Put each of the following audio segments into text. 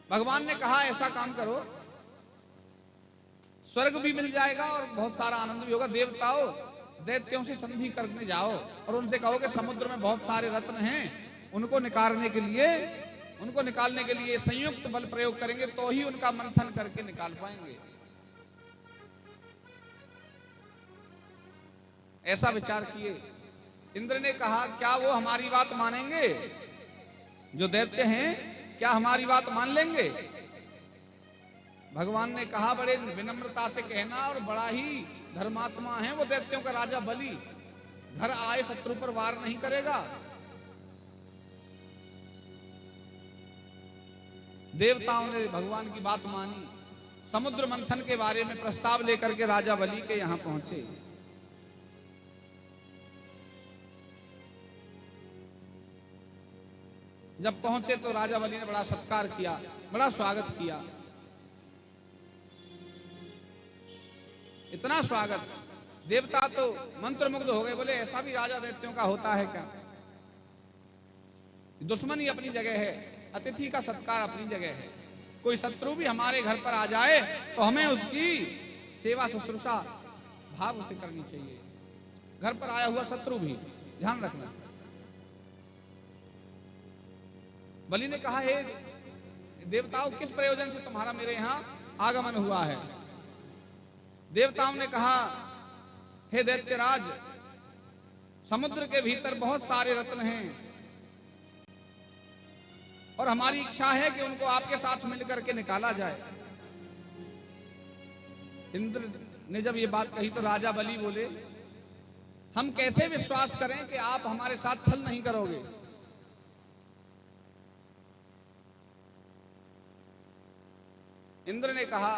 भगवान ने कहा ऐसा काम करो, स्वर्ग भी मिल जाएगा और बहुत सारा आनंद भी होगा। देवताओं, दैत्यों से संधि करने जाओ और उनसे कहो कि समुद्र में बहुत सारे रत्न हैं, उनको निकालने के लिए संयुक्त बल प्रयोग करेंगे तो ही उनका मंथन करके निकाल पाएंगे। ऐसा विचार किए। इंद्र ने कहा क्या वो हमारी बात मानेंगे? जो दैत्य हैं क्या हमारी बात मान लेंगे? भगवान ने कहा बड़े विनम्रता से कहना, और बड़ा ही धर्मात्मा है वो दैत्यों का राजा बलि, घर आए शत्रु पर वार नहीं करेगा। देवताओं ने भगवान की बात मानी, समुद्र मंथन के बारे में प्रस्ताव लेकर के राजा बलि के यहां पहुंचे। जब पहुंचे तो राजा बलि ने बड़ा सत्कार किया, बड़ा स्वागत किया। इतना स्वागत, देवता तो मंत्रमुग्ध हो गए, बोले ऐसा भी राजा दैत्यों का होता है क्या? दुश्मनी अपनी जगह है, अतिथि का सत्कार अपनी जगह है। कोई शत्रु भी हमारे घर पर आ जाए तो हमें उसकी सेवा शुश्रूषा भाव से करनी चाहिए। घर पर आया हुआ शत्रु भी ध्यान रखना। बलि ने कहा, हे देवताओं, किस प्रयोजन से तुम्हारा मेरे यहां आगमन हुआ है? देवताओं ने कहा, हे दैत्यराज, समुद्र के भीतर बहुत सारे रत्न हैं और हमारी इच्छा है कि उनको आपके साथ मिलकर के निकाला जाए। इंद्र ने जब ये बात कही तो राजा बलि बोले, हम कैसे विश्वास करें कि आप हमारे साथ छल नहीं करोगे? इंद्र ने कहा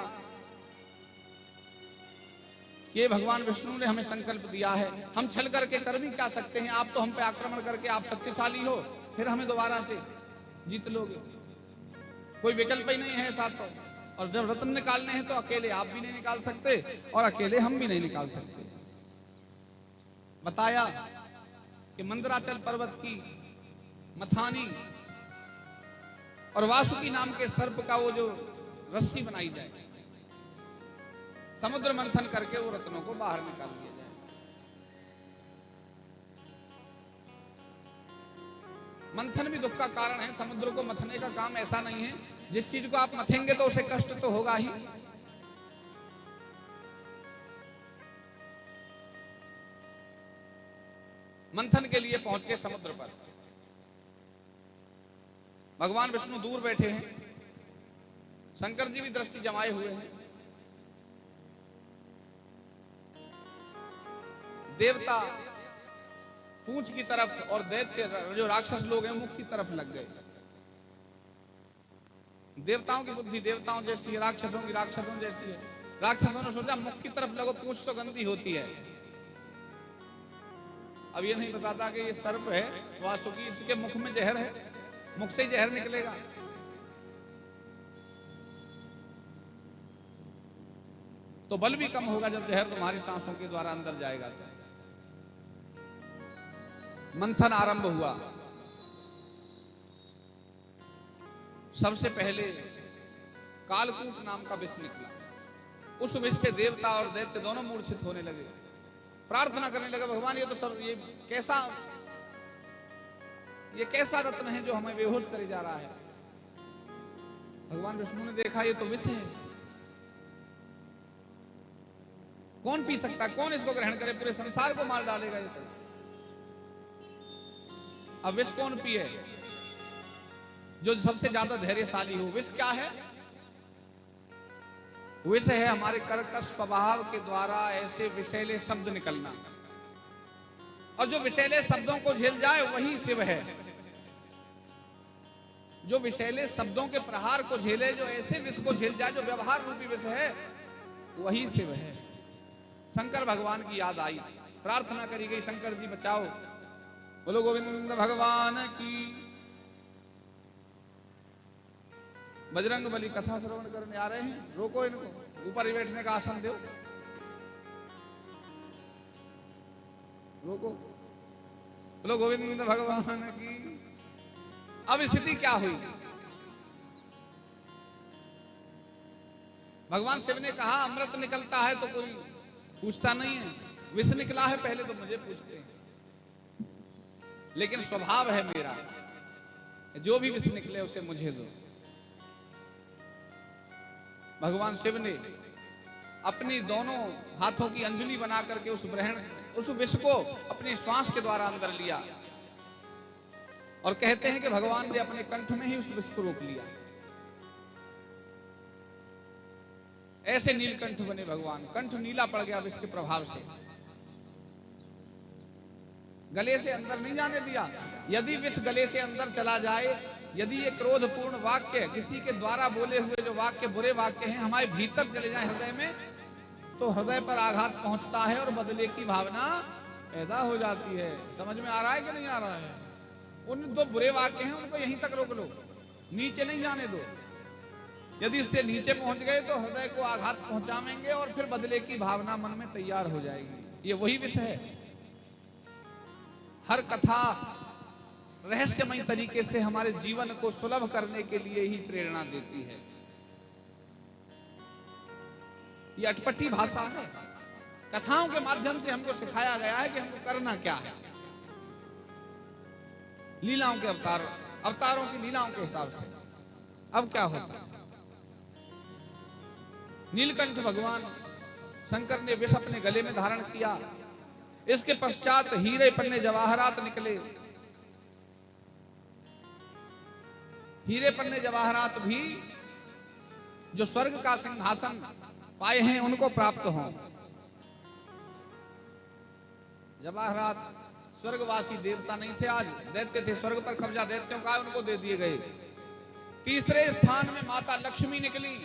कि भगवान विष्णु ने हमें संकल्प दिया है, हम छल करके कर भी क्या सकते हैं? आप तो हम पे आक्रमण करके, आप शक्तिशाली हो, फिर हमें दोबारा से जीत लोगे, कोई विकल्प ही नहीं है साथ। और जब रत्न निकालने हैं तो अकेले आप भी नहीं निकाल सकते और अकेले हम भी नहीं निकाल सकते। बताया कि मंदराचल पर्वत की मथानी और वासुकी नाम के सर्प का वो जो रस्सी बनाई जाए, समुद्र मंथन करके वो रत्नों को बाहर निकाल दिया जाए। मंथन भी दुख का कारण है, समुद्र को मथने का काम ऐसा नहीं है, जिस चीज को आप मथेंगे तो उसे कष्ट तो होगा ही। मंथन के लिए पहुंच गए समुद्र पर। भगवान विष्णु दूर बैठे हैं, शंकर जी भी दृष्टि जमाए हुए हैं। देवता पूंछ की तरफ और दैत्य जो राक्षस लोग हैं मुख की तरफ लग गए। देवताओं की बुद्धि देवताओं जैसी है, राक्षसों की राक्षसों जैसी है। राक्षसों ने सोचा मुख की तरफ लगो, पूंछ तो गंदी होती है। अब ये नहीं बताता कि ये सर्प है वासुकी, इसके मुख में जहर है, मुख से जहर निकलेगा। तो बल भी कम होगा जब जहर तुम्हारी सांसों के द्वारा अंदर जाएगा। तो मंथन आरंभ हुआ। सबसे पहले कालकूट नाम का विष निकला। उस विष से देवता और दैत्य दोनों मूर्छित होने लगे, प्रार्थना करने लगे, भगवान ये तो सब ये कैसा रत्न है जो हमें बेहोश करे जा रहा है। भगवान विष्णु ने देखा ये तो विष है, कौन पी सकता, कौन इसको ग्रहण करे, पूरे संसार को मार डालेगा ये तो। अब विष कौन पिए? जो सबसे ज्यादा धैर्यशाली हो। विष क्या है? विष है हमारे कर्कश स्वभाव के द्वारा ऐसे विषैले शब्द निकलना, और जो विषैले शब्दों को झेल जाए वही शिव है। जो विषैले शब्दों के प्रहार को झेले, जो ऐसे विष को झेल जाए जो व्यवहार रूपी विष है, वही शिव है। शंकर भगवान की याद आई, प्रार्थना करी गई, शंकर जी बचाओ। बोलो गोविंद भगवान की। बजरंग बली कथा श्रवण करने आ रहे हैं, रोको इनको, ऊपर ही बैठने का आसन दो, रोको। बोलो गोविंद भगवान की। अब स्थिति क्या हुई? भगवान शिव ने कहा अमृत निकलता है तो कोई पूछता नहीं है, विष निकला है पहले तो मुझे पूछते हैं। लेकिन स्वभाव है मेरा, जो भी विष निकले उसे मुझे दो। भगवान शिव ने अपनी दोनों हाथों की अंजलि बना करके उस विष को अपनी श्वास के द्वारा अंदर लिया, और कहते हैं कि भगवान ने अपने कंठ में ही उस विष को रोक लिया। ऐसे नीलकंठ बने भगवान, कंठ नीला पड़ गया विष के प्रभाव से, गले से अंदर नहीं जाने दिया। यदि विष गले से अंदर चला जाए, यदि ये क्रोधपूर्ण वाक्य किसी के द्वारा बोले हुए जो वाक्य बुरे वाक्य हैं हमारे भीतर चले जाए हृदय में, तो हृदय पर आघात पहुंचता है और बदले की भावना पैदा हो जाती है। समझ में आ रहा है कि नहीं आ रहा है? उन दो बुरे वाक्य हैं उनको यहीं तक रोक लो, नीचे नहीं जाने दो। यदि इससे नीचे पहुंच गए तो हृदय को आघात पहुंचाएंगे और फिर बदले की भावना मन में तैयार हो जाएगी। ये वही विषय है। हर कथा रहस्यमय तरीके से हमारे जीवन को सुलभ करने के लिए ही प्रेरणा देती है। ये अटपटी भाषा है। कथाओं के माध्यम से हमको सिखाया गया है कि हमको करना क्या है। लीलाओं के अवतारों की लीलाओं के हिसाब से। अब क्या होता है? नीलकंठ भगवान शंकर ने विष अपने गले में धारण किया। इसके पश्चात हीरे पन्ने जवाहरात निकले। हीरे पन्ने जवाहरात भी जो स्वर्ग का सिंहासन पाए हैं उनको प्राप्त हों। जवाहरात स्वर्गवासी देवता नहीं थे, आज दैत्य थे। स्वर्ग पर कब्जा दैत्यों का उनको दे दिए गए। तीसरे स्थान में माता लक्ष्मी निकली।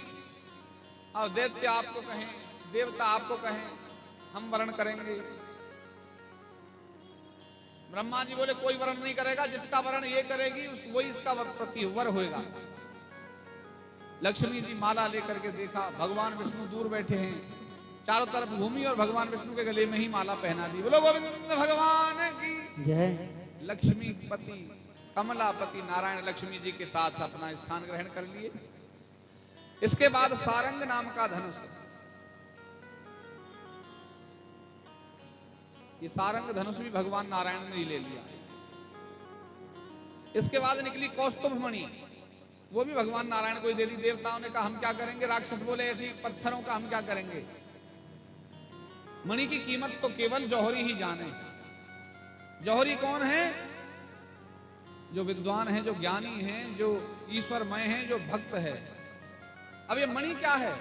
और दैत्य आपको कहें, देवता आपको कहें, हम वर्ण करेंगे। ब्रह्मा जी बोले कोई वर्ण नहीं करेगा, जिसका वर्ण ये करेगी वही इसका प्रतिवर होगा। लक्ष्मी जी माला लेकर के देखा, भगवान विष्णु दूर बैठे हैं। चारों तरफ घूमी और भगवान विष्णु के गले में ही माला पहना दी। बोलो गोविंद भगवान की जय। लक्ष्मीपति कमलापति नारायण लक्ष्मी जी के साथ अपना स्थान ग्रहण कर लिए। इसके बाद सारंग नाम का धनुष, ये सारंग धनुष भी भगवान नारायण ने ले लिया। इसके बाद निकली कौस्तुभ मणि, वो भी भगवान नारायण को ही दे दी। देवताओं ने कहा हम क्या करेंगे, राक्षस बोले ऐसी पत्थरों का हम क्या करेंगे। मणि की कीमत तो केवल जौहरी ही जाने। जौहरी कौन है? जो विद्वान है, जो ज्ञानी है, जो ईश्वरमय है, जो भक्त है। अब ये मणि क्या है?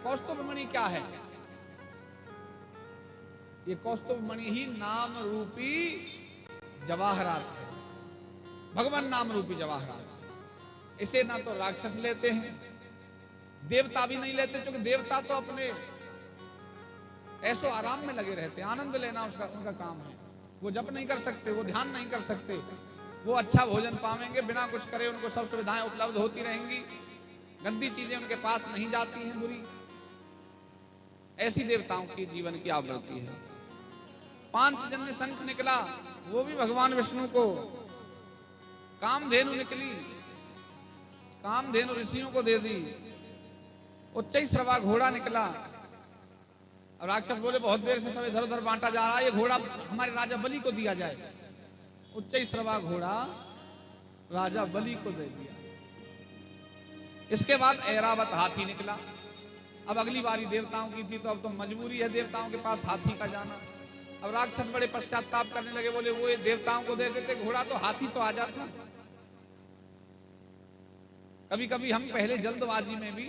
कौस्तुभ मणि क्या है? ये कौस्तुभ मणि ही नाम रूपी जवाहरात है। भगवान नाम रूपी जवाहरात। इसे ना तो राक्षस लेते हैं, देवता भी नहीं लेते, क्योंकि देवता तो अपने ऐसो आराम में लगे रहते हैं। आनंद लेना उनका काम है। वो जप नहीं कर सकते, वो ध्यान नहीं कर सकते। वो अच्छा भोजन पावेंगे, बिना कुछ करे उनको सब सुविधाएं उपलब्ध होती रहेंगी। गंदी चीजें उनके पास नहीं जाती हैं, बुरी। ऐसी देवताओं की जीवन की आवृत्ति है। पांचजन्य शंख निकला, वो भी भगवान विष्णु को। कामधेनु निकली, कामधेनु ऋषियों को दे दी। उच्चैश्रवा घोड़ा निकला। और राक्षस बोले बहुत देर से सब इधर उधर बांटा जा रहा है, ये घोड़ा हमारे राजा बलि को दिया जाए। उच्चैश्रवा घोड़ा राजा बलि को दे दिया। इसके बाद ऐरावत हाथी निकला। अब अगली बारी देवताओं की थी, तो अब तो मजबूरी है देवताओं के पास हाथी का जाना। अब राक्षस बड़े पश्चाताप करने लगे, बोले वो ये देवताओं को दे देते घोड़ा तो हाथी तो आ जाता। कभी कभी हम पहले जल्दबाजी में भी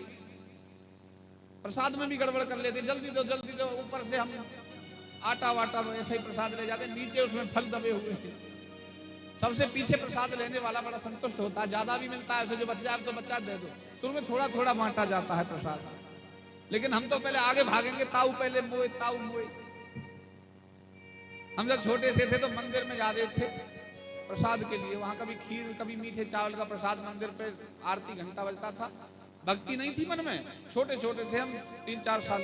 प्रसाद में भी गड़बड़ कर लेते। जल्दी दो ऊपर से हम आटा वाटा ऐसा ही प्रसाद ले जाते, नीचे उसमें फल दबे हुए हैं। सबसे पीछे प्रसाद लेने वाला बड़ा संतुष्ट होता है, ज्यादा भी मिलता है, जो बच्चा तो बच्चा दे दो। शुरू में थोड़ा थोड़ा बांटा जाता है प्रसाद, लेकिन हम तो पहले आगे भागेंगे, ताऊ पहले मोए ताऊ मोए। हम जब छोटे से थे तो मंदिर में जाते थे प्रसाद के लिए। वहां कभी खीर, कभी मीठे चावल का प्रसाद मंदिर पे आरती घंटा बजता था। भक्ति नहीं थी मन में, छोटे छोटे थे हम, 3-4 साल।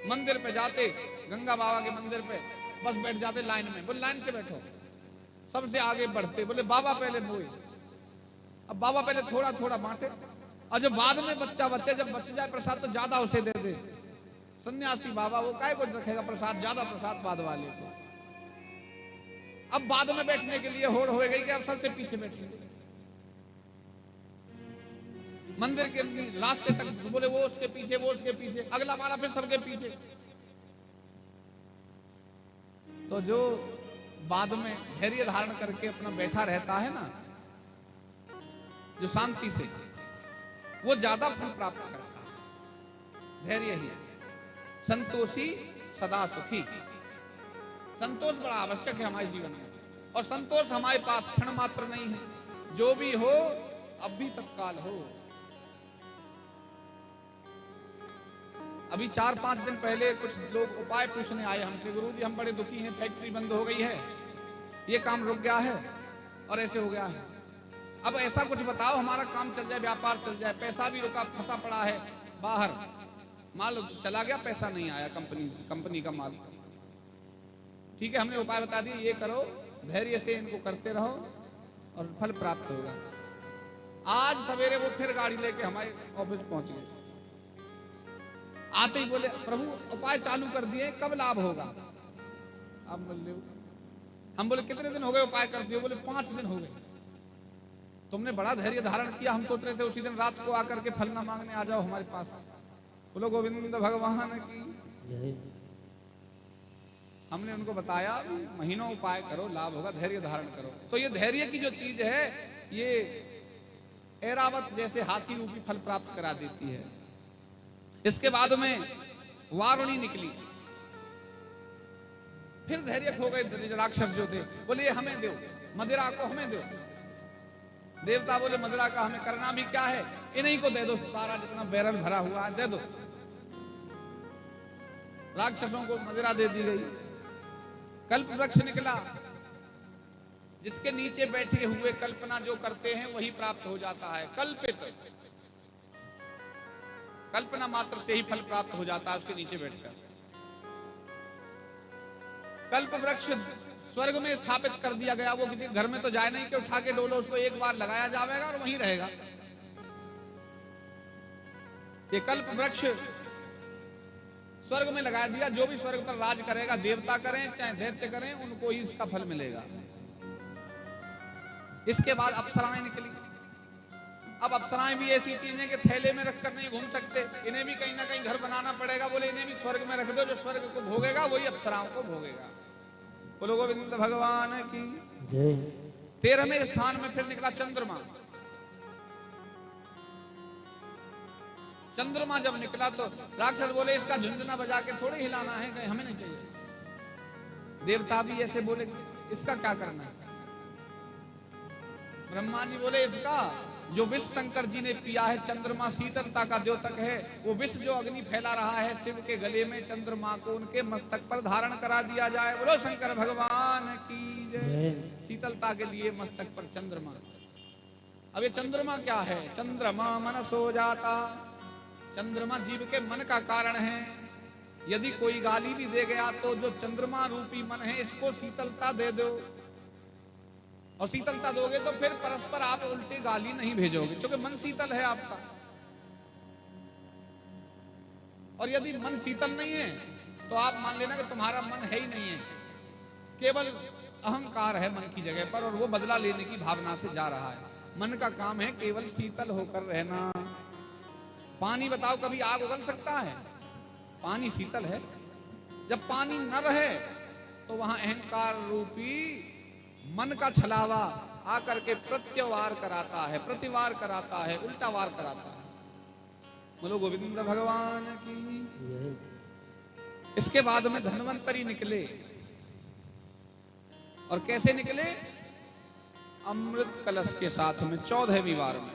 मंदिर पे जाते, गंगा बाबा के मंदिर पे बस बैठ जाते लाइन में। बोले लाइन से बैठो, सबसे आगे बढ़ते। बोले बाबा पहले मोए। अब बाबा पहले थोड़ा थोड़ा बांटे, और जब बाद में बच्चा बच्चे जब बच जाए प्रसाद तो ज्यादा उसे दे दे। सन्यासी बाबा वो काय को रखेगा प्रसाद, ज्यादा प्रसाद बाद वाले को। अब बाद में बैठने के लिए होड़ हो गई कि अब सबसे पीछे बैठेंगे, मंदिर के रास्ते तक बोले वो उसके पीछे, वो उसके पीछे, अगला वाला फिर सबके पीछे। तो जो बाद में धैर्य धारण करके अपना बैठा रहता है ना, जो शांति से, वो ज्यादा फल प्राप्त करता है। धैर्य ही संतोषी सदा सुखी। संतोष बड़ा आवश्यक है हमारे जीवन में, और संतोष हमारे पास क्षण मात्र नहीं है, जो भी हो अब भी तत्काल हो। अभी 4-5 दिन पहले कुछ लोग उपाय पूछने आए हमसे, गुरुजी हम बड़े दुखी हैं, फैक्ट्री बंद हो गई है, ये काम रुक गया है और ऐसे हो गया है, अब ऐसा कुछ बताओ हमारा काम चल जाए, व्यापार चल जाए, पैसा भी रुका फंसा पड़ा है बाहर, माल चला गया, पैसा नहीं आया कंपनी का माल। ठीक है, हमने उपाय बता दिए, ये करो, धैर्य से इनको करते रहो और फल प्राप्त होगा। आज सवेरे वो फिर गाड़ी लेके हमारे ऑफिस पहुंच गए। आते ही बोले प्रभु उपाय चालू कर दिए, कब लाभ होगा? आप बोले, हम बोले कितने दिन हो गए उपाय कर दिए? बोले 5 दिन हो गए। तुमने बड़ा धैर्य धारण किया, हम सोच रहे थे उसी दिन रात को आकर के फल ना मांगने आ जाओ हमारे पास। बोलो गोविंद भगवान की। हमने उनको बताया महीनों उपाय करो, लाभ होगा, धैर्य धारण करो। तो ये धैर्य की जो चीज है, ये ऐरावत जैसे हाथी रूपी फल प्राप्त करा देती है। इसके बाद में वारुणी निकली, फिर धैर्य खो गए राक्षस जो थे, बोले ये हमें दो, मदिरा को हमें दो। देवता बोले मदिरा का हमें करना भी क्या है, इन्हीं को दे दो, सारा जितना बैरल भरा हुआ है दे दो। राक्षसों को मदिरा दे दी गई। कल्प वृक्ष निकला, जिसके नीचे बैठे हुए कल्पना जो करते हैं वही प्राप्त हो जाता है। कल्पना मात्र से ही फल प्राप्त हो जाता है उसके नीचे बैठकर। कल्प वृक्ष स्वर्ग में स्थापित कर दिया गया, वो किसी घर में तो जाए नहीं कि उठा के डोलो, उसको एक बार लगाया जाएगा और वहीं रहेगा। ये कल्प वृक्ष स्वर्ग में लगा दिया, जो भी स्वर्ग पर राज करेगा, देवता करें चाहे दैत्य करें, उनको ही इसका फल मिलेगा। इसके बाद अप्सराएं निकली। अब अप्सराएं भी ऐसी चीज है कि थैले में रखकर नहीं घूम सकते, इन्हें भी कहीं ना कहीं घर बनाना पड़ेगा। बोले इन्हें भी स्वर्ग में रख दो, जो स्वर्ग को भोगेगा वही अप्सराओं को भोगेगा। बोलो गोविंद भगवान की। 13वें स्थान में फिर निकला चंद्रमा। चंद्रमा जब निकला तो राक्षस बोले इसका झुंझुना बजा के थोड़े हिलाना है, कहीं हमें नहीं चाहिए। देवता भी ऐसे बोले इसका क्या करना है? ब्रह्मा जी बोले इसका जो विष शंकर जी ने पिया है, चंद्रमा शीतलता का द्योतक है, वो विष जो अग्नि फैला रहा है शिव के गले में, चंद्रमा को उनके मस्तक पर धारण करा दिया जाए। बोलो शंकर भगवान की जय। शीतलता के लिए मस्तक पर चंद्रमा। अब ये चंद्रमा क्या है? चंद्रमा मनसो जाता। चंद्रमा जीव के मन का कारण है। यदि कोई गाली भी दे गया तो जो चंद्रमा रूपी मन है इसको शीतलता दे दो, और शीतलता दोगे तो फिर परस्पर आप उल्टी गाली नहीं भेजोगे, क्योंकि मन शीतल है आपका। और यदि मन शीतल नहीं है तो आप मान लेना कि तुम्हारा मन है ही नहीं है, केवल अहंकार है मन की जगह पर, और वो बदला लेने की भावना से जा रहा है। मन का काम है केवल शीतल होकर रहना। पानी बताओ कभी आग उगल सकता है? पानी शीतल है। जब पानी न रहे तो वहां अहंकार रूपी मन का छलावा आकर के प्रत्यवार कराता है, प्रतिवार कराता है, उल्टा वार कराता है। बोलो गोविंद भगवान की। इसके बाद में धन्वंतरी निकले, और कैसे निकले? अमृत कलश के साथ में 14वीं बार में।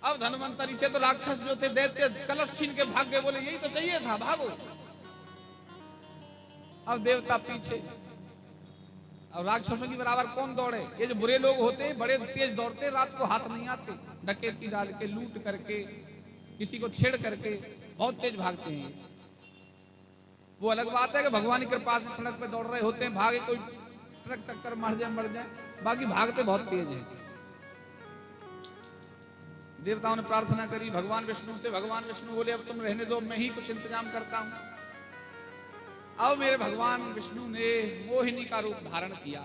अब धन्वंतरी से तो राक्षस जो थे दैत्य कलश छीन के भाग गए, बोले यही तो चाहिए था, भागो। अब देवता पीछे, अब राक्षसों की बराबर कौन दौड़े? ये जो बुरे लोग होते हैं बड़े तेज दौड़ते, रात को हाथ नहीं आते, डकैती डाल के, लूट करके, किसी को छेड़ करके बहुत तेज भागते हैं। वो अलग बात है कि भगवान की कृपा से सड़क पे दौड़ रहे होते हैं, भागे कोई ट्रक टक्कर मार जाए मर जाए, बाकी भागते बहुत तेज है। देवताओं ने प्रार्थना करी भगवान विष्णु से। भगवान विष्णु बोले अब तुम रहने दो, मैं ही कुछ इंतजाम करता हूं। अब मेरे भगवान विष्णु ने मोहिनी का रूप धारण किया।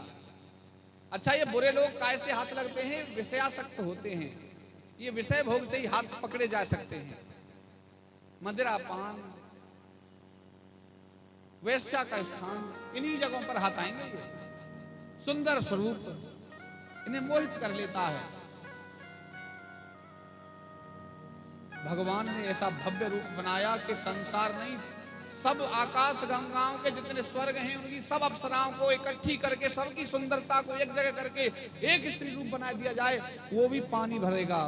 अच्छा, ये बुरे लोग काय से हाथ लगते हैं? विषयासक्त होते हैं। ये विषय भोग से ही हाथ पकड़े जा सकते हैं। मदिरा पान, वैश्या का स्थान, इन्हीं जगहों पर हाथ आएंगे। ये सुंदर स्वरूप इन्हें मोहित कर लेता है। भगवान ने ऐसा भव्य रूप बनाया कि संसार नहीं, सब आकाश गंगाओं के जितने स्वर्ग हैं उनकी सब अप्सराओं को इकट्ठी करके, सबकी सुंदरता को एक जगह करके एक स्त्री रूप बना दिया जाए, वो भी पानी भरेगा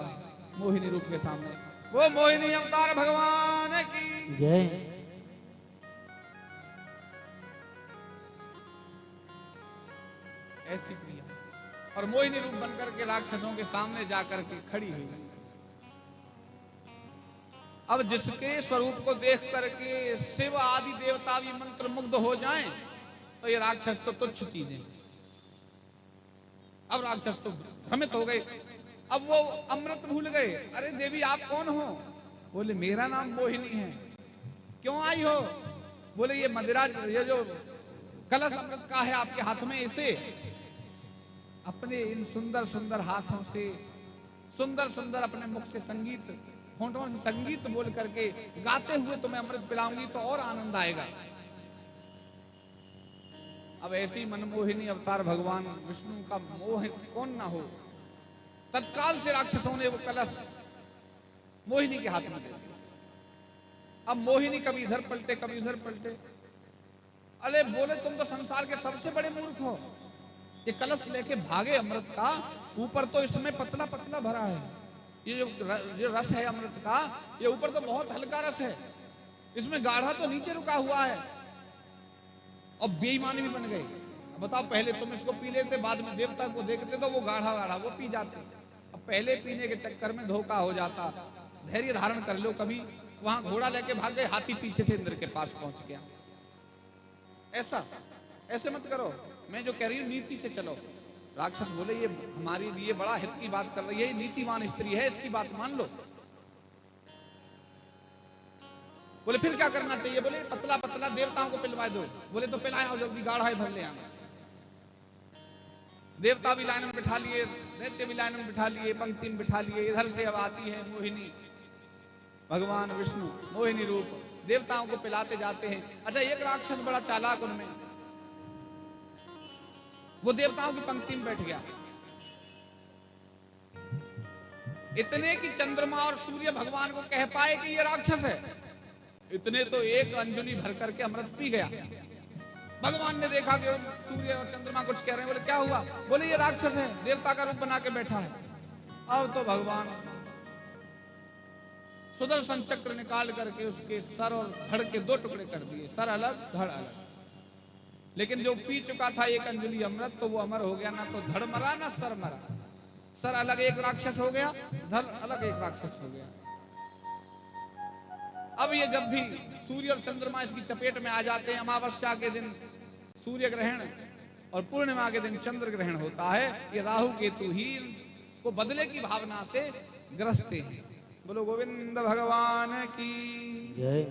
मोहिनी रूप के सामने। वो मोहिनी अवतार भगवान की जय। ऐसी प्रिया और मोहिनी रूप बनकर के राक्षसों के सामने जाकर के खड़ी हुई। अब जिसके स्वरूप को देख करके शिव आदि देवता भी मंत्र मुग्ध हो जाएं, तो ये राक्षस तो तुच्छ चीजें। अब राक्षस तो भ्रमित हो गए। अब वो अमृत भूल गए। अरे देवी आप कौन हो? बोले मेरा नाम मोहिनी है। क्यों आई हो? बोले ये मदिरा, ये जो कलश अमृत का है आपके हाथ में, इसे अपने इन सुंदर सुंदर हाथों से, सुंदर सुंदर अपने मुख से संगीत, होंठों से संगीत बोल करके गाते हुए तुम्हें अमृत पिलाऊंगी तो और आनंद आएगा। अब ऐसी मनमोहिनी अवतार भगवान विष्णु का मोहित कौन ना हो। तत्काल से राक्षसों ने वो कलश मोहिनी के हाथ में दे दिया। अब मोहिनी कभी इधर पलटे कभी उधर पलटे। अरे बोले तुम तो संसार के सबसे बड़े मूर्ख हो। ये कलश लेके भागे अमृत का, ऊपर तो इसमें पतला पतला भरा है। ये जो रस है अमृत का, ये ऊपर तो बहुत हल्का रस है, इसमें गाढ़ा तो नीचे रुका हुआ है। और बेईमानी भी बन गई। बताओ, पहले तुम इसको पी लेते, बाद में देवता को देखते तो वो गाढ़ा गाढ़ा वो पी जाते। अब पहले पीने के चक्कर में धोखा हो जाता। धैर्य धारण कर लो। कभी वहां घोड़ा लेके भाग गए, हाथी पीछे से इंद्र के पास पहुंच गया। ऐसे मत करो। मैं जो कह रही हूँ नीति से चलो। राक्षस बोले ये हमारे लिए बड़ा हित की बात कर रही है, नीतिवान स्त्री है, इसकी बात मान लो। बोले फिर क्या करना चाहिए? बोले पतला पतला देवताओं को पिलवा दो। बोले तो पिलाए और जल्दी गाढ़ा इधर ले आना। देवता भी लाइन में बिठा लिए, दैत्य भी लाइन में बिठा लिए, पंक्ति में बिठा लिए। इधर से अब आती है मोहिनी, भगवान विष्णु मोहिनी रूप देवताओं को पिलाते जाते हैं। अच्छा, एक राक्षस बड़ा चालाक उनमें, वो देवताओं की पंक्ति में बैठ गया। इतने कि चंद्रमा और सूर्य भगवान को कह पाए कि ये राक्षस है, इतने तो एक अंजलि भर करके अमृत पी गया। भगवान ने देखा कि सूर्य और चंद्रमा कुछ कह रहे हैं। बोले क्या हुआ? बोले ये राक्षस है, देवता का रूप बना के बैठा है। अब तो भगवान सुदर्शन चक्र निकाल करके उसके सर और धड़ के दो टुकड़े कर दिए, सर अलग धड़ अलग। लेकिन जो पी चुका था एक अंजलि अमृत, तो वो अमर हो गया। ना तो धड़ मरा ना सर मरा। सर अलग एक राक्षस हो गया, धड़ अलग एक राक्षस हो गया। अब ये जब भी सूर्य और चंद्रमा इसकी चपेट में आ जाते हैं, अमावस्या के दिन सूर्य ग्रहण और पूर्णिमा के दिन चंद्र ग्रहण होता है, ये राहु केतु ही को बदले की भावना से ग्रसते हैं। बोलो गोविंद भगवान की जय।